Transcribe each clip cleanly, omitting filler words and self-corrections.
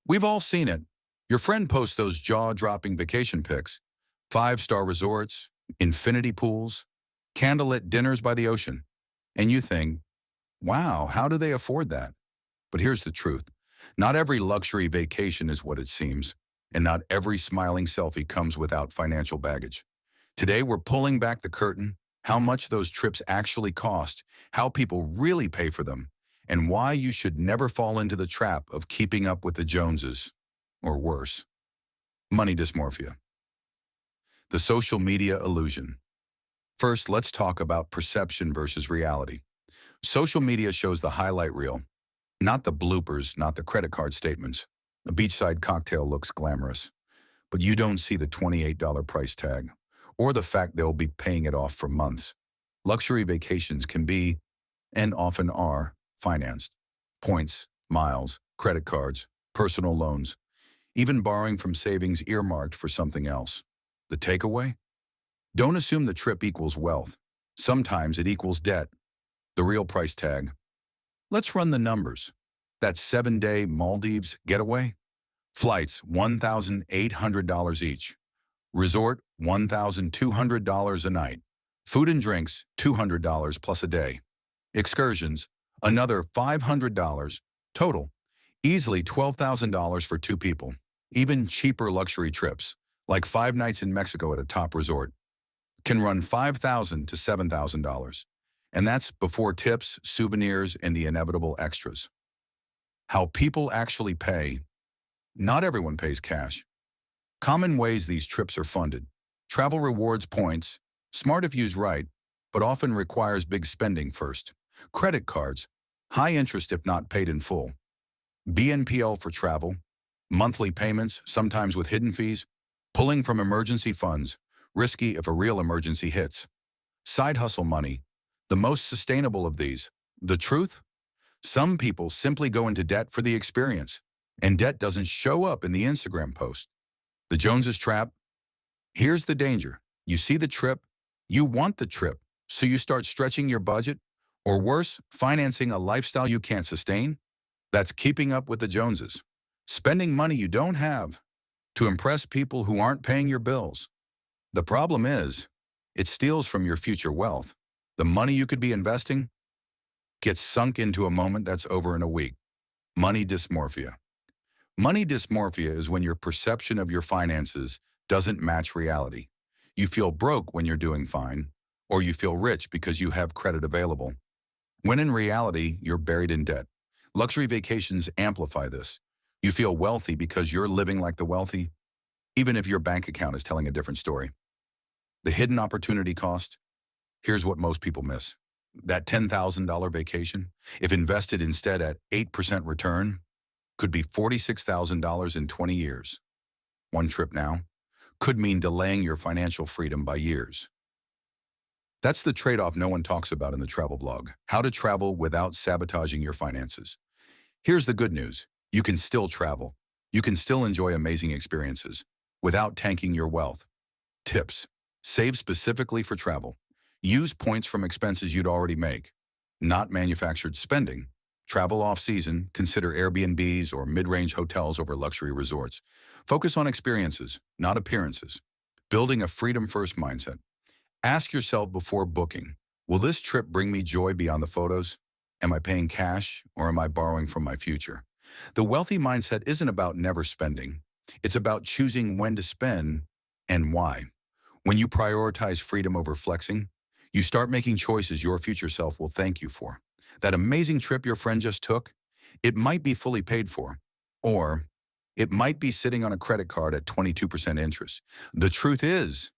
We've all seen it. Your friend posts those jaw-dropping vacation pics, five-star resorts, infinity pools, candlelit dinners by the ocean, and you think, wow, how do they afford that? But here's the truth. Not every luxury vacation is what it seems, and not every smiling selfie comes without financial baggage. Today, we're pulling back the curtain, how much those trips actually cost, how people really pay for them, and why you should never fall into the trap of keeping up with the Joneses, or worse, money dysmorphia. The social media illusion. First, let's talk about perception versus reality. Social media shows the highlight reel, not the bloopers, not the credit card statements. A beachside cocktail looks glamorous, but you don't see the $28 price tag, or the fact they'll be paying it off for months. Luxury vacations can be, and often are, financed. Points, miles, credit cards, personal loans, even borrowing from savings earmarked for something else. The takeaway? Don't assume the trip equals wealth. Sometimes it equals debt. The real price tag. Let's run the numbers. That 7-day Maldives getaway? Flights, $1,800 each. Resort, $1,200 a night. Food and drinks, $200 plus a day. Excursions, another $500. Total, easily $12,000 for two people. Even cheaper luxury trips, like 5 nights in Mexico at a top resort, can run $5,000 to $7,000. And that's before tips, souvenirs, and the inevitable extras. How people actually pay. Not everyone pays cash. Common ways these trips are funded. Travel rewards points, smart if used right, but often requires big spending first. Credit cards, high interest if not paid in full. BNPL for travel, monthly payments, sometimes with hidden fees. Pulling from emergency funds, risky if a real emergency hits. Side hustle money, the most sustainable of these. The truth? Some people simply go into debt for the experience, and debt doesn't show up in the Instagram post. The Joneses trap? Here's the danger. You see the trip, you want the trip, so you start stretching your budget, or worse, financing a lifestyle you can't sustain. That's keeping up with the Joneses. Spending money you don't have to impress people who aren't paying your bills. The problem is, it steals from your future wealth. The money you could be investing gets sunk into a moment that's over in a week. Money dysmorphia. Money dysmorphia is when your perception of your finances doesn't match reality. You feel broke when you're doing fine, or you feel rich because you have credit available, when in reality, you're buried in debt. Luxury vacations amplify this. You feel wealthy because you're living like the wealthy, even if your bank account is telling a different story. The hidden opportunity cost? Here's what most people miss. That $10,000 vacation, if invested instead at 8% return, could be $46,000 in 20 years. One trip now could mean delaying your financial freedom by years. That's the trade-off no one talks about in the travel blog. How to travel without sabotaging your finances. Here's the good news. You can still travel. You can still enjoy amazing experiences without tanking your wealth. Tips. Save specifically for travel. Use points from expenses you'd already make, not manufactured spending. Travel off-season, consider Airbnbs or mid-range hotels over luxury resorts. Focus on experiences, not appearances. Building a freedom-first mindset. Ask yourself before booking, will this trip bring me joy beyond the photos? Am I paying cash or am I borrowing from my future? The wealthy mindset isn't about never spending. It's about choosing when to spend and why. When you prioritize freedom over flexing, you start making choices your future self will thank you for. That amazing trip your friend just took, it might be fully paid for, or it might be sitting on a credit card at 22% interest. The truth is,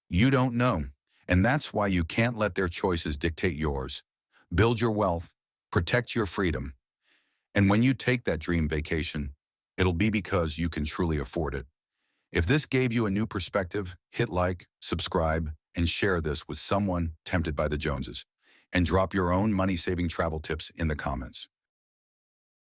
you don't know, and that's why you can't let their choices dictate yours. Build your wealth, protect your freedom, and when you take that dream vacation, it'll be because you can truly afford it. If this gave you a new perspective, hit like, subscribe, and share this with someone tempted by the Joneses. And drop your own money-saving travel tips in the comments.